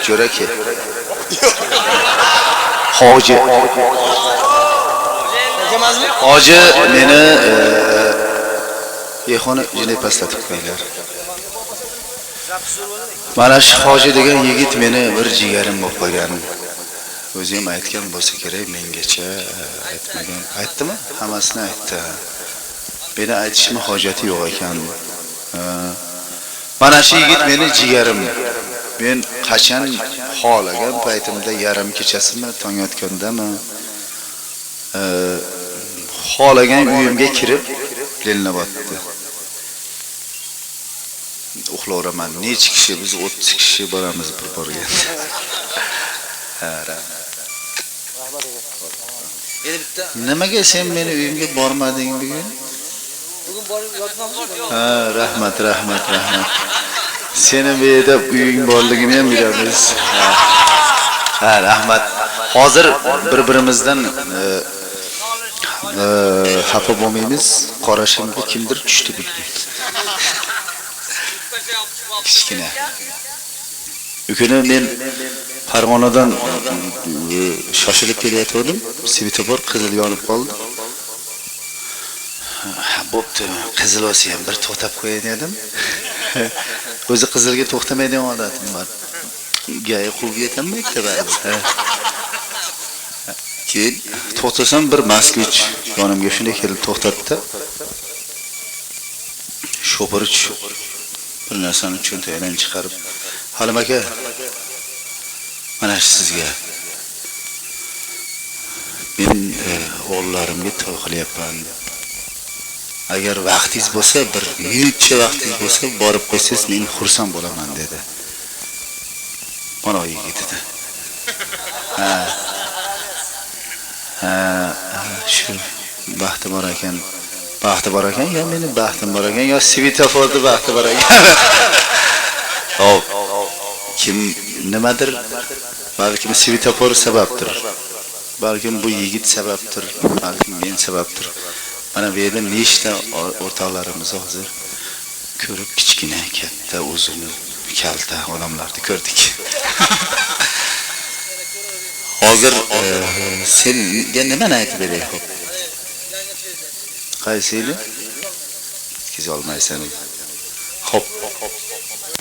Jo'raki. Hoji. Hoji meni yexoni jini pastlatib qo'ydilar. Mana shu hoji degan yigit meni bir jigarim bo'lib qolgan. O'zim aytgan bo'lsa kerak, mengacha aytmagan. Aytdimi? Hammasini aytdi. Meni aytishim hojati yo'q ekan. Mana shu yigit meni jigarim. Men qachon xohlagan paytimda yarim kechasimi, tong otgandami, xohlagan uyimga kirib linlabotdi. Uxlayapman. Necha kishi? Biz 30 kishi boramiz bir borga. Nimaga sen meni uyimga bormading bugun? Bugun borib yotmoqchi. Ha, rahmat. Seni bu yerda uying borligini ham bilamiz. Ha, rahmat. Hozir bir-birimizdan xafa bo'lmaymiz. Qarashimga kimdir tushdi bugun. Kichkina. Ukini men Farg'onadan shoshilib kelayotgandim. Svetofor qizil yonib qoldi. Bo'pti, qizil olsa ham bir to'xtab qo'yay dedim. O'zi qizilga to'xtamaydigan odatim bor. Gay quvib yetammaydi ba'zi. Keyin to'xtasam bir moskvich yonimga shunday kelib to'xtatdi. Shopir bir narsani cho'ntagidan chiqarib, "Halim aka, mana sizga men o'g'illarimga to'y qilyapman. Agar vaqtingiz bo'lsa, bir minutcha vaqtingiz bo'lsa, borib qo'ysangiz, men xursand bo'laman" dedi. Mana yigit edi. Shu baxti bor ekan. Baxti bor ekan, yo meni baxtim bor ekan, yo svetoforda baxti bor ekan. Hop. Kim nimadir? Balkim svetofor sababdir. Balkim bu yigit sababdir, balkim men sababdir. Mana bu yerda nechta o'rtoqlarimiz hozir ko'rib kichkina, katta, uzun, kalta odamlarni ko'rdik. Hozir senga nimani aytib beray, xo'p? Qaysini? Kiz olmaysan. Xo'p.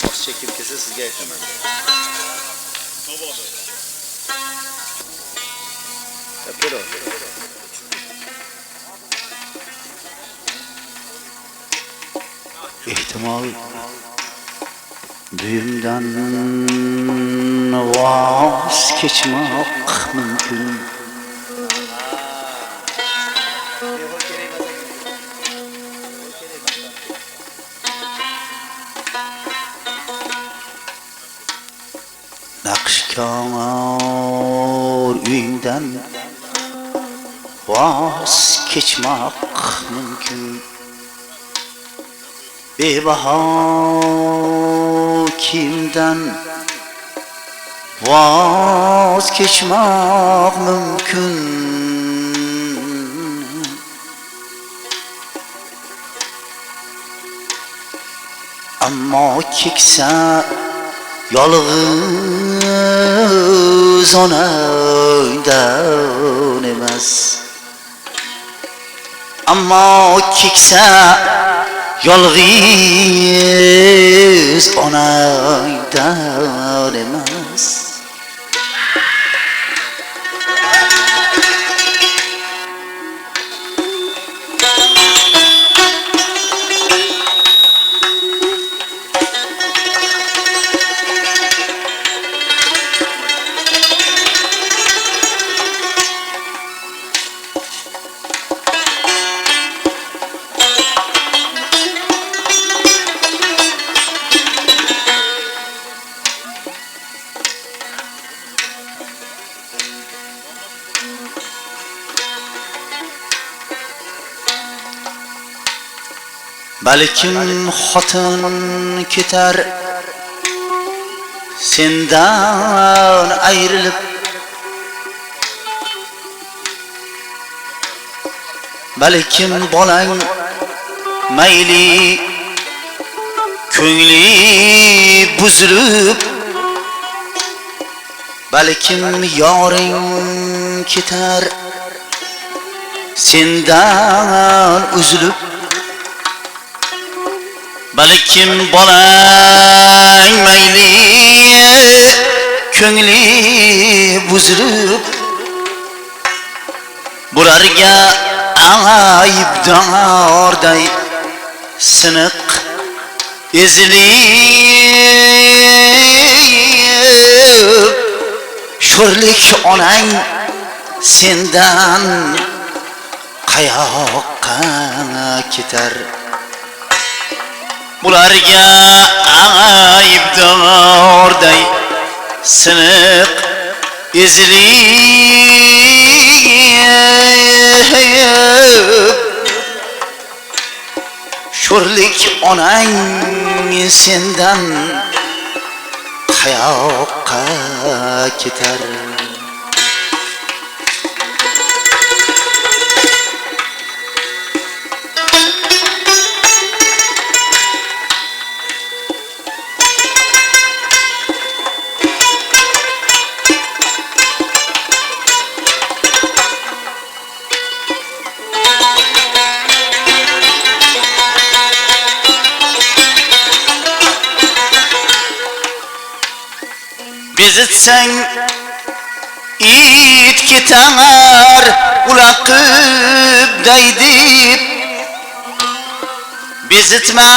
Boshqa kim kelsa sizga aytaman. Pero ehtimol buyumdan voz kechmoq mumkin. Naqshkor uyingdan voz kechmoq mumkin. Bebaho kimdan voz kechmoq mumkin. Ammo keksa yolg'iz onangdan emas. Ammo keksa yolg'iz onangdan emas. Balkim xotin ketar sendan ayrilib, balkim bolang mayli ko'ngli buzilib balkim yoring ketar sendan uzilib, balkim bolang mayli ko'ngli buzilib, bularga aybdorday siniq ezilib, sho'rlik onang sendan qayoqqa ketar? Bularga aybdorday siniq ezilib, sho'rlik onang sendan qayoqqa ketar? Bezitsang it ketar ulaqib daydib, bezitma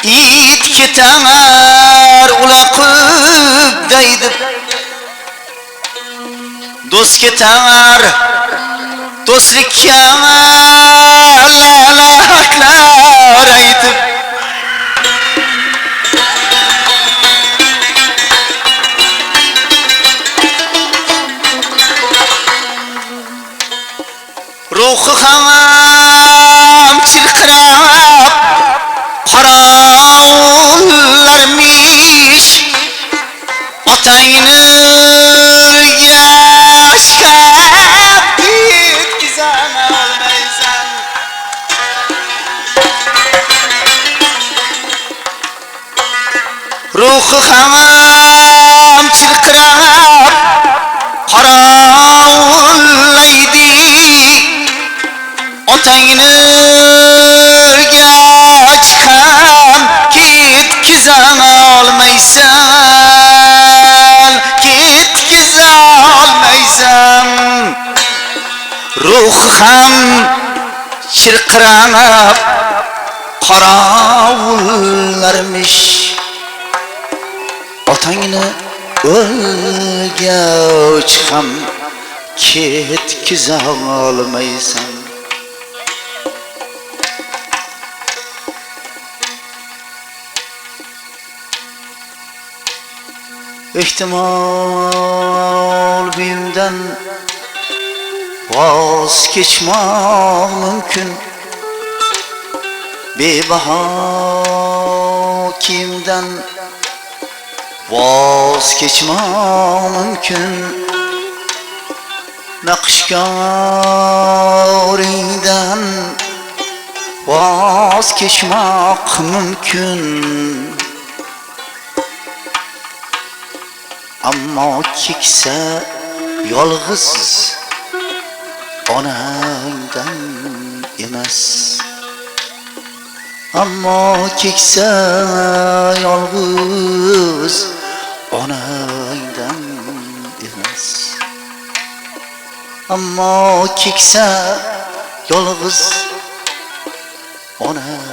it ketar ulaqib daydib, do'st ketar do'stlikka la'natlar aytib, ruhi ham chirqirab qorovullarmish, otangni yashkab ketkizan olmaysan. Ruhi ham chirqirab qorovullaydi, otangni o'rgach ham ketkizan olmaysan, ketkizan olmaysan. Ruh ham chirqiranib qorovullarmish, otangni o'rgach ham ketkizan olmaysan. Ehtimol buyimdan voz kechmoq mumkin, bebaho kiyimdan voz kechmoq mumkin, naqshkoringdan voz kechmoq mumkin, ammo keksa yolg'iz onangdan emas, ammo keksa yolg'iz onangdan emas, ammo keksa yolg'iz onangdan